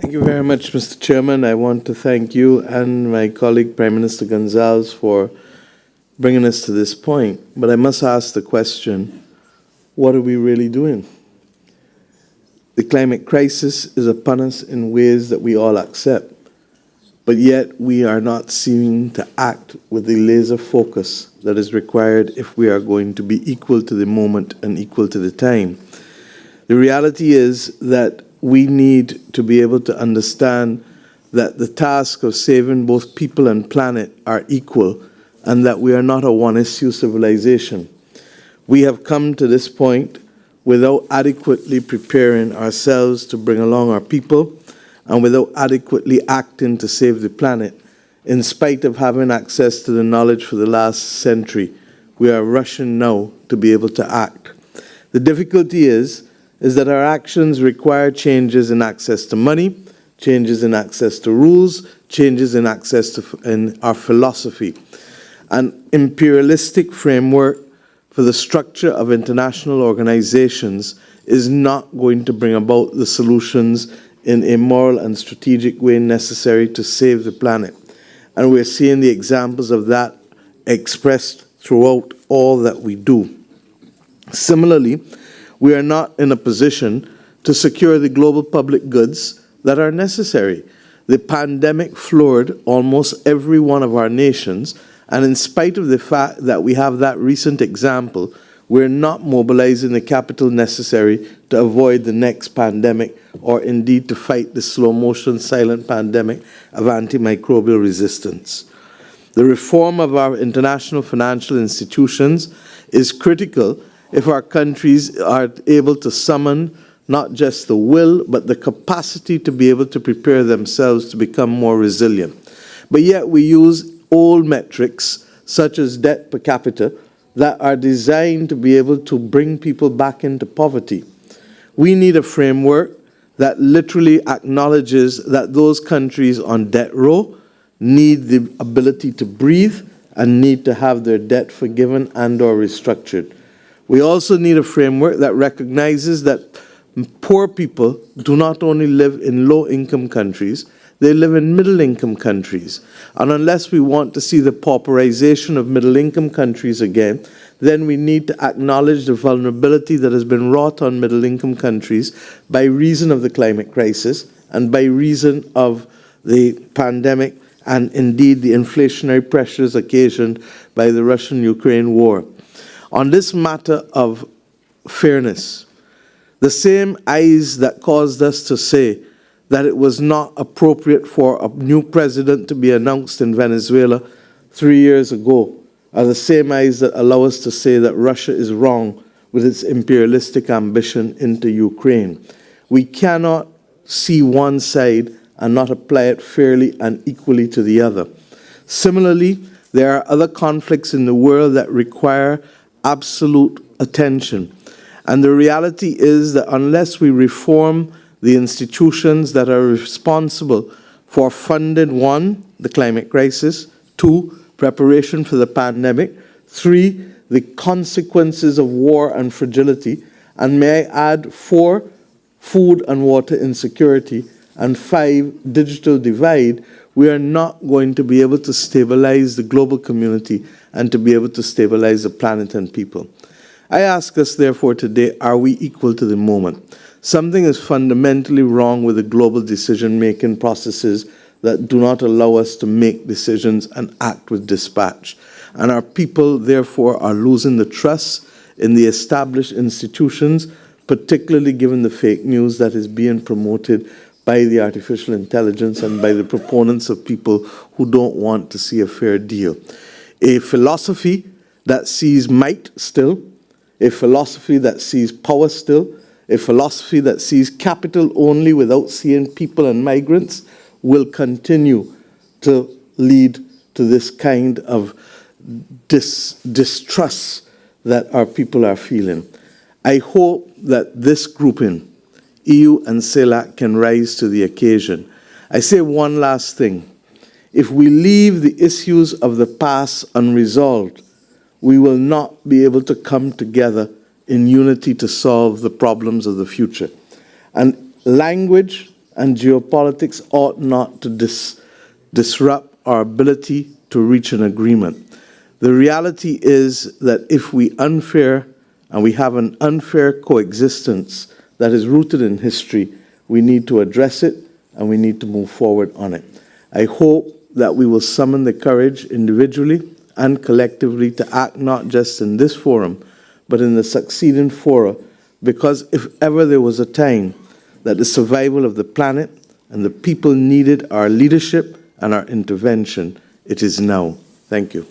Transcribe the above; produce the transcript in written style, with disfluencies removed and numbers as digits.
Thank you very much, Mr. Chairman. I want to thank you and my colleague, Prime Minister Gonzalez, for bringing us to this point. But I must ask the question, what are we really doing? The climate crisis is upon us in ways that we all accept, but yet we are not seeming to act with the laser focus that is required if we are going to be equal to the moment and equal to the time. The reality is that we need to be able to understand that the task of saving both people and planet are equal, and that we are not a one-issue civilization. We have come to this point without adequately preparing ourselves to bring along our people, and without adequately acting to save the planet. In spite of having access to the knowledge for the last century, we are rushing now to be able to act. The difficulty is that our actions require changes in access to money, changes in access to rules, changes in access to in our philosophy. An imperialistic framework for the structure of international organizations is not going to bring about the solutions in a moral and strategic way necessary to save the planet. And we're seeing the examples of that expressed throughout all that we do. Similarly, we are not in a position to secure the global public goods that are necessary. The pandemic floored almost every one of our nations, and in spite of the fact that we have that recent example, we're not mobilizing the capital necessary to avoid the next pandemic, or indeed to fight the slow-motion silent pandemic of antimicrobial resistance. The reform of our international financial institutions is critical if our countries are able to summon not just the will, but the capacity to be able to prepare themselves to become more resilient. But yet we use old metrics, such as debt per capita, that are designed to be able to bring people back into poverty. We need a framework that literally acknowledges that those countries on debt row need the ability to breathe and need to have their debt forgiven and or restructured. We also need a framework that recognizes that poor people do not only live in low-income countries, they live in middle-income countries. And unless we want to see the pauperization of middle-income countries again, then we need to acknowledge the vulnerability that has been wrought on middle-income countries by reason of the climate crisis and by reason of the pandemic and indeed the inflationary pressures occasioned by the Russian-Ukraine war. On this matter of fairness, the same eyes that caused us to say that it was not appropriate for a new president to be announced in Venezuela 3 years ago are the same eyes that allow us to say that Russia is wrong with its imperialistic ambition into Ukraine. We cannot see one side and not apply it fairly and equally to the other. Similarly, there are other conflicts in the world that require absolute attention. And the reality is that unless we reform the institutions that are responsible for funding, one, the climate crisis, two, preparation for the pandemic, three, the consequences of war and fragility, and may I add, four, food and water insecurity, and five, digital divide, we are not going to be able to stabilize the global community and to be able to stabilize the planet and people. I ask us, therefore, today, are we equal to the moment? Something is fundamentally wrong with the global decision-making processes that do not allow us to make decisions and act with dispatch. And our people, therefore, are losing the trust in the established institutions, particularly given the fake news that is being promoted by the artificial intelligence and by the proponents of people who don't want to see a fair deal. A philosophy that sees might still, a philosophy that sees power still, a philosophy that sees capital only without seeing people and migrants will continue to lead to this kind of distrust that our people are feeling. I hope that this grouping, EU and CELAC, can rise to the occasion. I say one last thing. If we leave the issues of the past unresolved, we will not be able to come together in unity to solve the problems of the future. And language and geopolitics ought not to disrupt our ability to reach an agreement. The reality is that if we have an unfair coexistence that is rooted in history, we need to address it and we need to move forward on it. I hope that we will summon the courage individually and collectively to act not just in this forum, but in the succeeding fora, because if ever there was a time that the survival of the planet and the people needed our leadership and our intervention, it is now. Thank you.